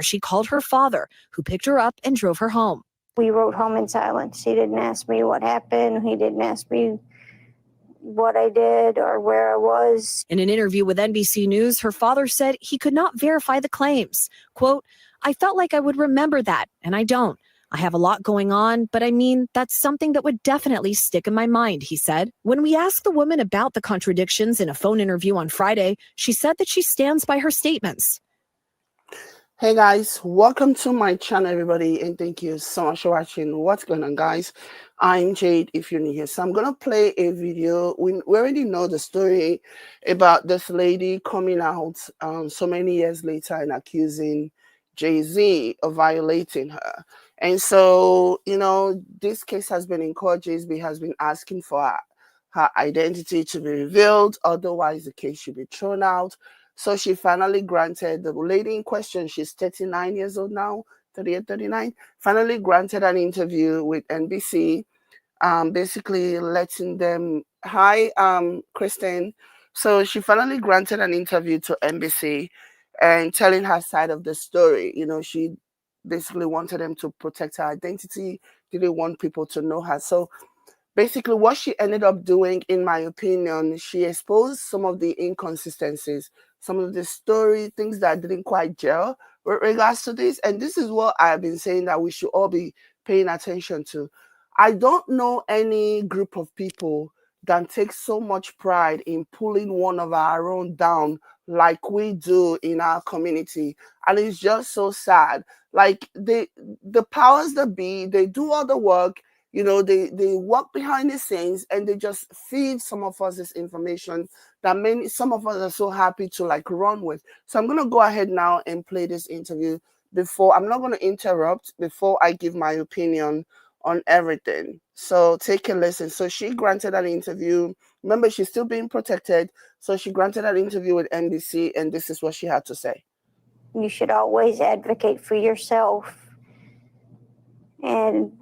She called her father, who picked her up and drove her home. We rode home in silence. He didn't ask me what happened. He didn't ask me what I did or where I was. In an interview with NBC News, her father said he could not verify the claims. Quote, "I felt like I would remember that, and I don't. I have a lot going on, but I mean, that's something that would definitely stick in my mind," he said. When we asked the woman about the contradictions in a phone interview on Friday, she said that she stands by her statements. Hey guys, welcome to my channel everybody, and thank you so much for watching. What's going on, guys? I'm Jade if you're new here. So I'm gonna play a video. We already know the story about this lady coming out so many years later and accusing Jay-Z of violating her. And so, you know, this case has been in court. Jay-Z has been asking for her identity to be revealed, otherwise the case should be thrown out. So she finally granted the lady in question, she's 39 years old now, 38, 39, finally granted an interview with NBC, basically letting them, hi, Kristen. So she finally granted an interview to NBC and telling her side of the story. You know, she basically wanted them to protect her identity, didn't want people to know her. So basically what she ended up doing, in my opinion, she exposed some of the inconsistencies, some of the story, things that didn't quite gel with regards to this. And this is what I've been saying that we should all be paying attention to. I don't know any group of people that take so much pride in pulling one of our own down like we do in our community. And it's just so sad. Like the powers that be, they do all the work. You know, they work behind the scenes and they just feed some of us this information that some of us are so happy to like run with. So I'm going to go ahead now and play this interview. I'm not going to interrupt before I give my opinion on everything. So take a listen. So she granted an interview. Remember, she's still being protected. So she granted an interview with NBC, and this is what she had to say. You should always advocate for yourself and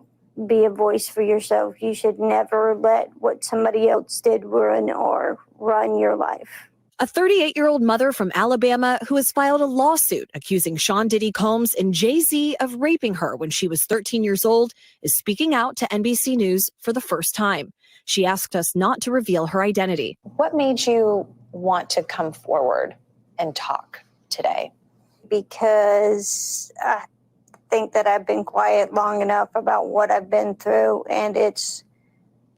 be a voice for yourself. You should never let what somebody else did run your life. A 38-year-old mother from Alabama who has filed a lawsuit accusing Sean Diddy Combs and Jay-Z of raping her when she was 13 years old is speaking out to NBC News for the first time. She asked us not to reveal her identity. What made you want to come forward and talk today? Because I think that I've been quiet long enough about what I've been through, and it's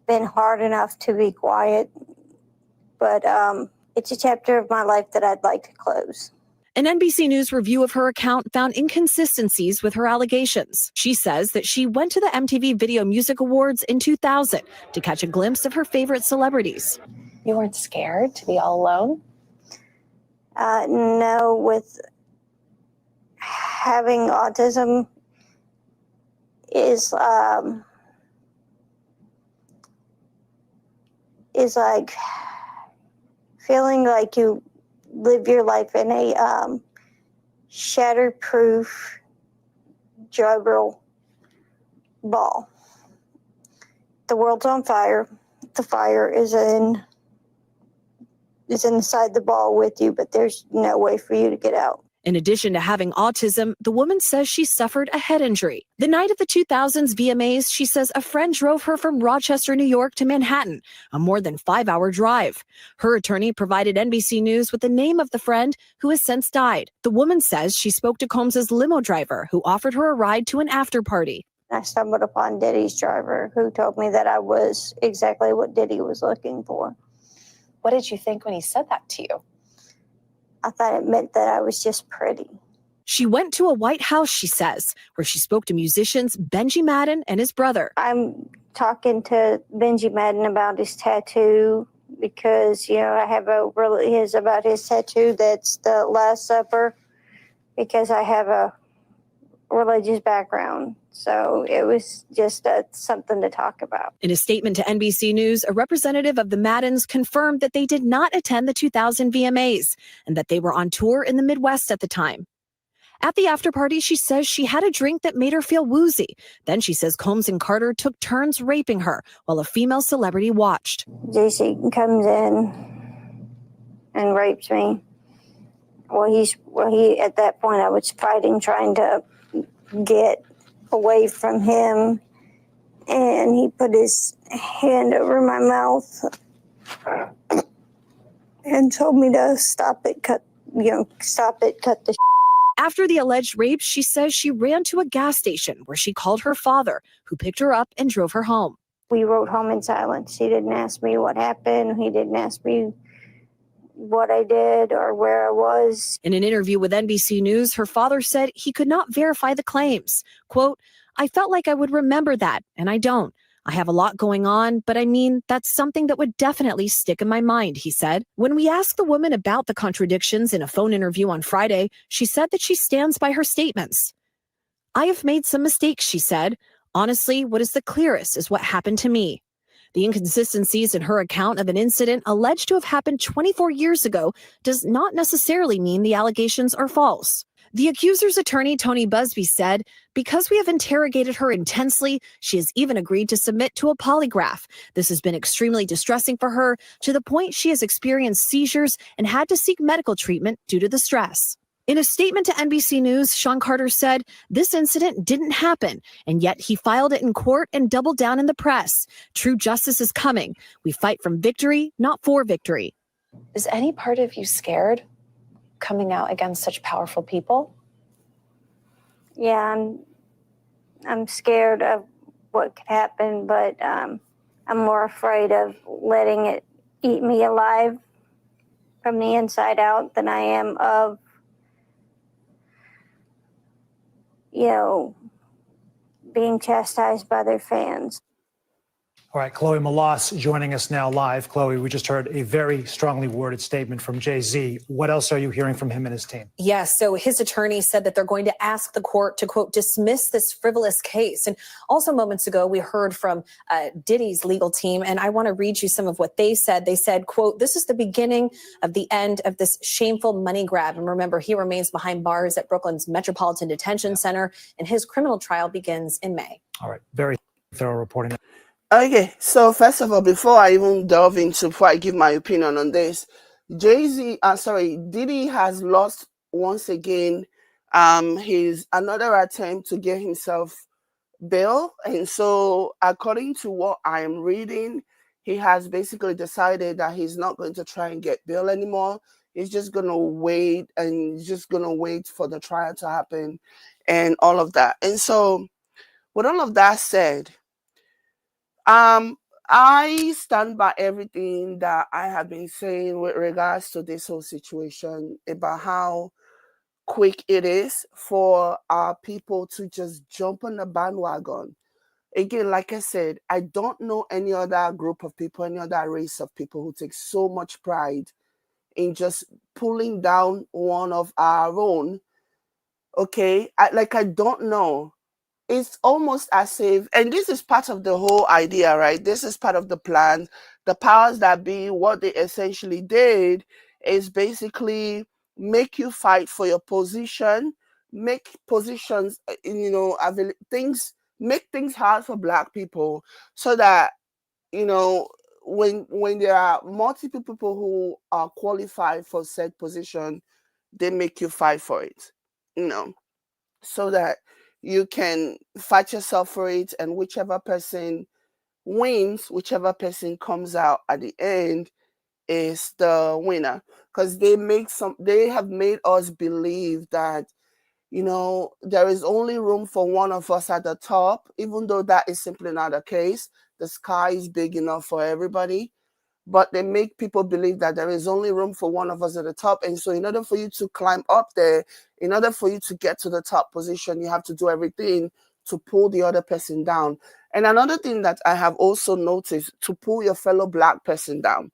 been hard enough to be quiet, but it's a chapter of my life that I'd like to close. An NBC News review of her account found inconsistencies with her allegations. She says that she went to the MTV Video Music Awards in 2000 to catch a glimpse of her favorite celebrities. You weren't scared to be all alone? No, with having autism is like feeling like you live your life in a shatterproof juggle ball. The world's on fire. The fire is inside the ball with you, but there's no way for you to get out. In addition to having autism, the woman says she suffered a head injury. The night of the 2000s VMAs, she says a friend drove her from Rochester, New York to Manhattan, a more than 5-hour drive. Her attorney provided NBC News with the name of the friend who has since died. The woman says she spoke to Combs's limo driver, who offered her a ride to an after party. I stumbled upon Diddy's driver, who told me that I was exactly what Diddy was looking for. What did you think when he said that to you? I thought it meant that I was just pretty. She went to a White House, she says, where she spoke to musicians Benji Madden and his brother. I'm talking to Benji Madden about his tattoo because, you know, I have about his tattoo that's the Last Supper, because I have a religious background. So it was just something to talk about. In a statement to NBC News, a representative of the Maddens confirmed that they did not attend the 2000 VMAs and that they were on tour in the Midwest at the time. At the after party, she says she had a drink that made her feel woozy. Then she says Combs and Carter took turns raping her while a female celebrity watched. JC comes in and rapes me. he at that point I was fighting, trying to get away from him, and he put his hand over my mouth and told me to stop it, cut the. After the alleged rape, she says she ran to a gas station where she called her father, who picked her up and drove her home. We rode home in silence. He didn't ask me what happened. He didn't ask me what I did or where I was. In an interview with NBC News, her father said he could not verify the claims. Quote, "I felt like I would remember that, and I don't. I have a lot going on, but I mean, that's something that would definitely stick in my mind," he said. When we asked the woman about the contradictions in a phone interview on Friday, she said that she stands by her statements. "I have made some mistakes," she said. "Honestly, what is the clearest is what happened to me." The inconsistencies in her account of an incident alleged to have happened 24 years ago does not necessarily mean the allegations are false. The accuser's attorney, Tony Busby, said, "Because we have interrogated her intensely, she has even agreed to submit to a polygraph. This has been extremely distressing for her, to the point she has experienced seizures and had to seek medical treatment due to the stress." In a statement to NBC News, Sean Carter said, "This incident didn't happen, and yet he filed it in court and doubled down in the press. True justice is coming. We fight from victory, not for victory." Is any part of you scared coming out against such powerful people? Yeah, I'm scared of what could happen, but I'm more afraid of letting it eat me alive from the inside out than I am of, being chastised by their fans. All right, Chloe Malas joining us now live. Chloe, we just heard a very strongly worded statement from Jay-Z. What else are you hearing from him and his team? Yes, so his attorney said that they're going to ask the court to, quote, dismiss this frivolous case. And also moments ago, we heard from Diddy's legal team, and I want to read you some of what they said. They said, quote, "This is the beginning of the end of this shameful money grab." And remember, he remains behind bars at Brooklyn's Metropolitan Detention Center, and his criminal trial begins in May. All right, very thorough reporting. Okay, so first of all, before I give my opinion on this, Diddy has lost once again his another attempt to get himself bail. And so according to what I am reading, he has basically decided that he's not going to try and get bail anymore. He's just going to wait for the trial to happen and all of that. And so with all of that said, I stand by everything that I have been saying with regards to this whole situation about how quick it is for our people to just jump on the bandwagon. Again, like I said, I don't know any other group of people, any other race of people who take so much pride in just pulling down one of our own. Okay, I don't know. It's almost as if, and this is part of the whole idea, right? This is part of the plan. The powers that be, what they essentially did is basically make you fight for your position, make positions, make things hard for Black people, so that, when there are multiple people who are qualified for said position, they make you fight for it, so that you can fight yourself for it, and whichever person wins, whichever person comes out at the end is the winner. Because they have made us believe that, there is only room for one of us at the top, even though that is simply not the case. The sky is big enough for everybody. But they make people believe that there is only room for one of us at the top. And so in order for you to climb up there, in order for you to get to the top position, you have to do everything to pull the other person down. And another thing that I have also noticed, to pull your fellow Black person down.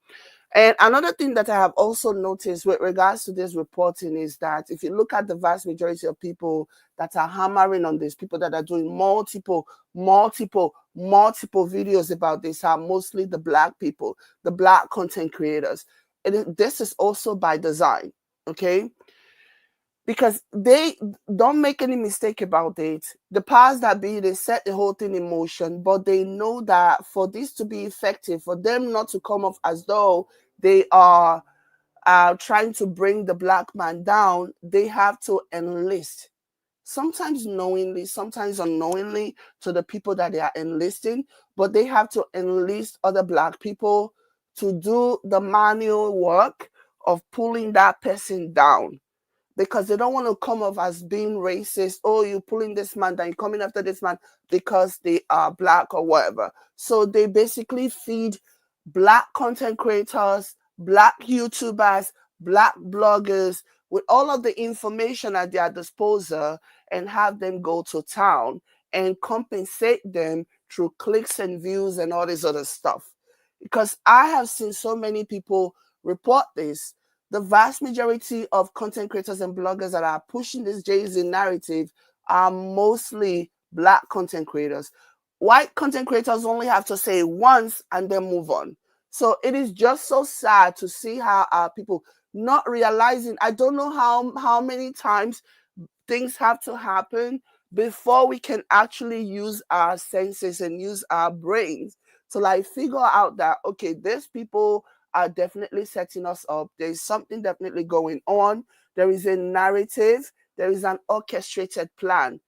And another thing that I have also noticed with regards to this reporting is that if you look at the vast majority of people that are hammering on this, people that are doing multiple videos about this, are mostly the Black people, the Black content creators. And this is also by design, okay? Because they don't make any mistake about it. The powers that be, they set the whole thing in motion, but they know that for this to be effective, for them not to come off as though they are trying to bring the black man down, they have to enlist, sometimes knowingly, sometimes unknowingly, to the people that they are enlisting, but they have to enlist other black people to do the manual work of pulling that person down, because they don't want to come off as being racist. Oh, you're pulling this man down, you're coming after this man because they are black or whatever. So they basically feed black content creators, black YouTubers, black bloggers with all of the information at their disposal and have them go to town and compensate them through clicks and views and all this other stuff. Because I have seen so many people report this. The vast majority of content creators and bloggers that are pushing this Jay-Z narrative are mostly black content creators. White content creators only have to say once and then move on. So it is just so sad to see how our people not realizing, I don't know how many times things have to happen before we can actually use our senses and use our brains to like figure out that, okay, these people are definitely setting us up. There's something definitely going on. There is a narrative. There is an orchestrated plan.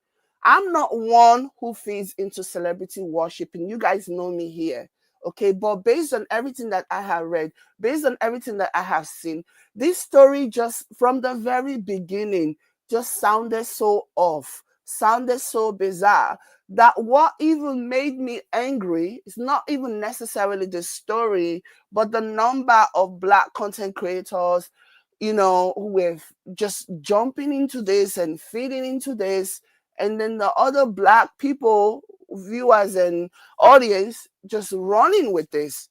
I'm not one who feeds into celebrity worshiping. You guys know me here. Okay, but based on everything that I have read, based on everything that I have seen, this story just from the very beginning just sounded so off, sounded so bizarre, that what even made me angry is not even necessarily the story, but the number of black content creators, you know, who were just jumping into this and feeding into this, and then the other black people, viewers and audience, just running with this.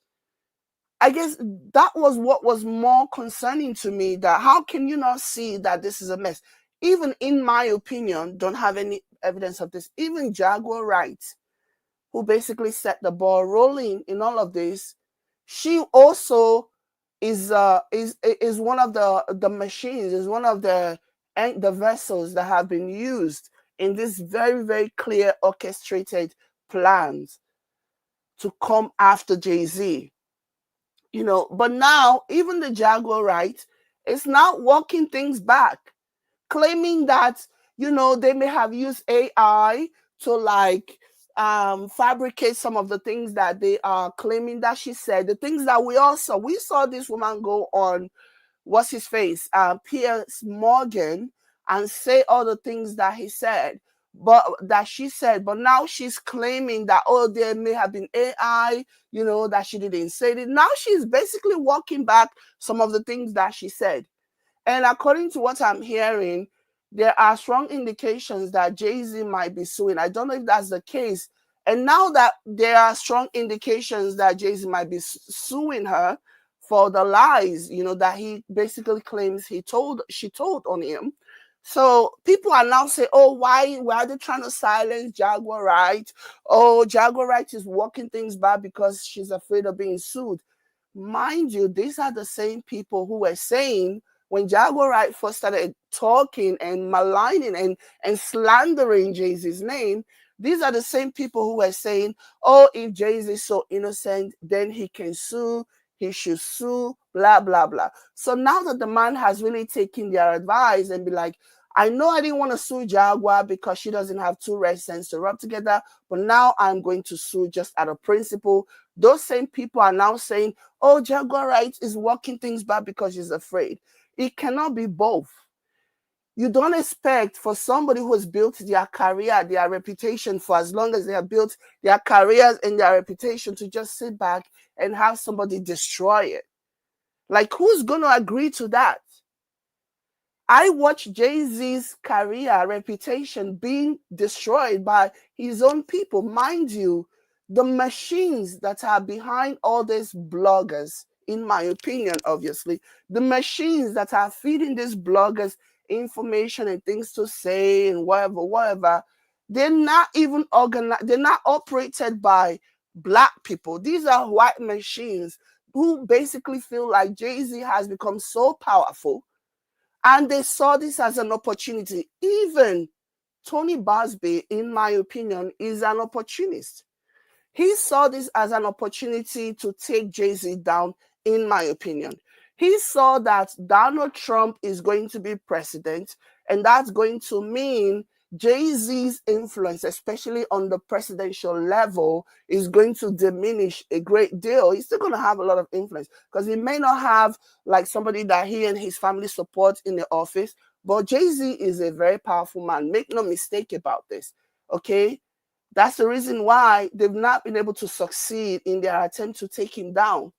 I guess that was what was more concerning to me, that how can you not see that this is a mess? Even in my opinion, don't have any evidence of this. Even Jaguar Wright, who basically set the ball rolling in all of this, she also is one of the machines, is one of the vessels that have been used in this very, very clear orchestrated plans to come after Jay-Z. You know, but now even the Jaguar Wright is now walking things back, claiming that, you know, they may have used AI to like fabricate some of the things that they are claiming that she said, the things that we all saw. We saw this woman go on, what's his face, Piers Morgan, and say all the things that he said, but that she said, but now she's claiming that, oh, there may have been AI, you know, that she didn't say it. Now she's basically walking back some of the things that she said. And according to what I'm hearing, there are strong indications that Jay-Z might be suing. I don't know if that's the case. And now that there are strong indications that Jay-Z might be suing her for the lies, you know, that he basically claims she told on him. So people are now saying, oh, why are they trying to silence Jaguar Wright? Oh, Jaguar Wright is walking things back because she's afraid of being sued. Mind you, these are the same people who were saying, when Jaguar Wright first started talking and maligning and slandering Jay-Z's name, these are the same people who were saying, oh, if Jay-Z is so innocent, then he can sue, he should sue, blah, blah, blah. So now that the man has really taken their advice and be like, I know I didn't want to sue Jaguar because she doesn't have two red cents to rub together, but now I'm going to sue just out of principle. Those same people are now saying, oh, Jaguar Wright is walking things back because she's afraid. It cannot be both. You don't expect for somebody who has built their career, their reputation for as long as they have built their careers and their reputation to just sit back and have somebody destroy it. Like, who's going to agree to that? I watched Jay-Z's career, reputation being destroyed by his own people. Mind you, the machines that are behind all these bloggers, in my opinion, obviously, the machines that are feeding these bloggers information and things to say and whatever, they're not even organized, they're not operated by black people. These are white machines who basically feel like Jay-Z has become so powerful, and they saw this as an opportunity. Even Tony Busby, in my opinion, is an opportunist. He saw this as an opportunity to take Jay-Z down, in my opinion. He saw that Donald Trump is going to be president, and that's going to mean Jay-Z's influence, especially on the presidential level, is going to diminish a great deal. He's still going to have a lot of influence because he may not have like somebody that he and his family support in the office, but Jay-Z is a very powerful man. Make no mistake about this, okay? That's the reason why they've not been able to succeed in their attempt to take him down.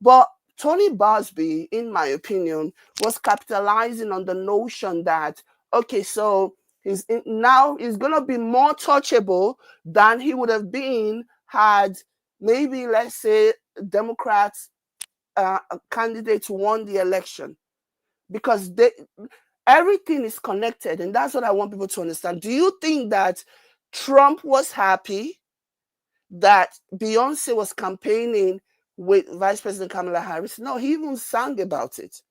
But Tony Busby, in my opinion, was capitalizing on the notion that, okay, so now he's going to be more touchable than he would have been had maybe, let's say, Democrats candidates won the election. Because everything is connected, and that's what I want people to understand. Do you think that Trump was happy that Beyonce was campaigning with Vice President Kamala Harris? No, he even sang about it.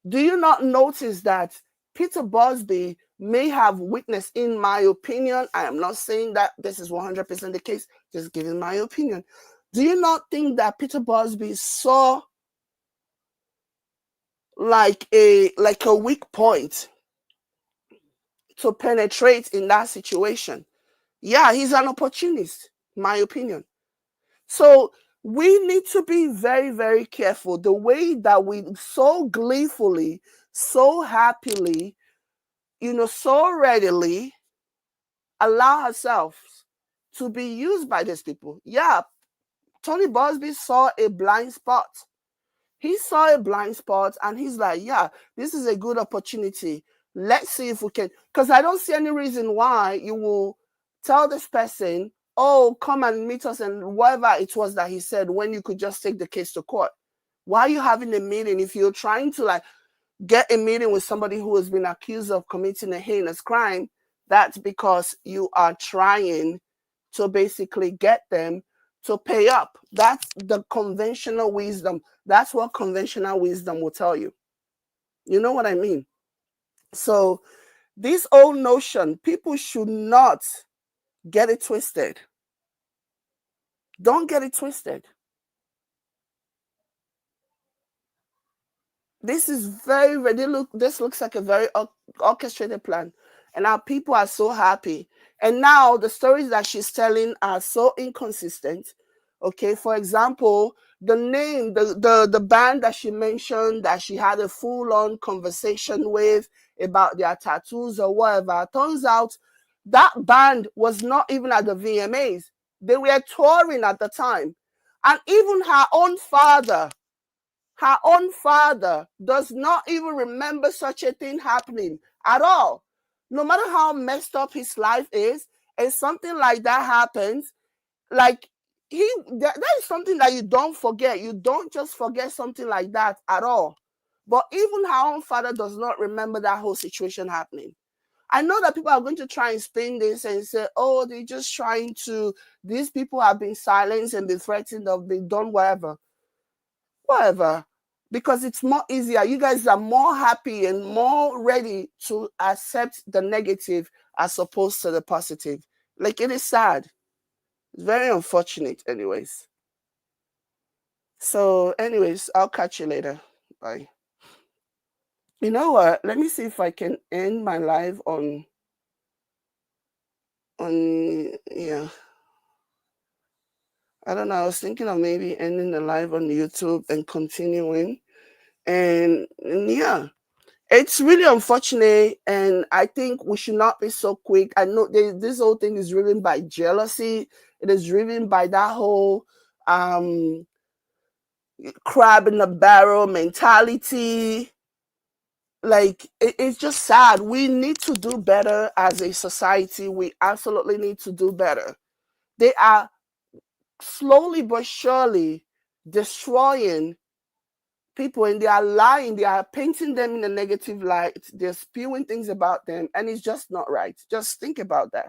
Do you not notice that Peter Busby may have witnessed, in my opinion, I am not saying that this is 100% the case, just giving my opinion. Do you not think that Peter Busby saw like a weak point to penetrate in that situation? Yeah, he's an opportunist, my opinion. So we need to be very, very careful. The way that we so gleefully, so happily, so readily allow ourselves to be used by these people. Yeah, Tony Busby saw a blind spot. He saw a blind spot and he's like, yeah, this is a good opportunity. Let's see if we can, because I don't see any reason why you will tell this person, oh, come and meet us and whatever it was that he said, when you could just take the case to court. Why are you having a meeting if you're trying to like get a meeting with somebody who has been accused of committing a heinous crime? That's because you are trying to basically get them to pay up. That's the conventional wisdom. That's what conventional wisdom will tell you. You know what I mean? So this old notion, people should not get it twisted. Don't get it twisted. This is this looks like a very orchestrated plan. And our people are so happy. And now the stories that she's telling are so inconsistent. Okay, for example, the name, the band that she mentioned that she had a full-on conversation with about their tattoos or whatever, turns out that band was not even at the VMAs. They were touring at the time. And even her own father does not even remember such a thing happening at all. No matter how messed up his life is, and something like that happens, like that is something that you don't forget. You don't just forget something like that at all. But even her own father does not remember that whole situation happening. I know that people are going to try and spin this and say, oh, they're just trying to, these people have been silenced and been threatened or been done whatever. Because it's more easier. You guys are more happy and more ready to accept the negative as opposed to the positive. Like, it is sad. It's very unfortunate anyways. So anyways, I'll catch you later. Bye. You know what? Let me see if I can end my live on yeah. I don't know. I was thinking of maybe ending the live on YouTube and continuing. And yeah, it's really unfortunate. And I think we should not be so quick. I know this whole thing is driven by jealousy. It is driven by that whole crab in the barrel mentality. Like, it's just sad. We need to do better as a society. We absolutely need to do better. They are slowly but surely destroying people, and they are lying. They are painting them in a negative light. They're spewing things about them, and it's just not right. Just think about that.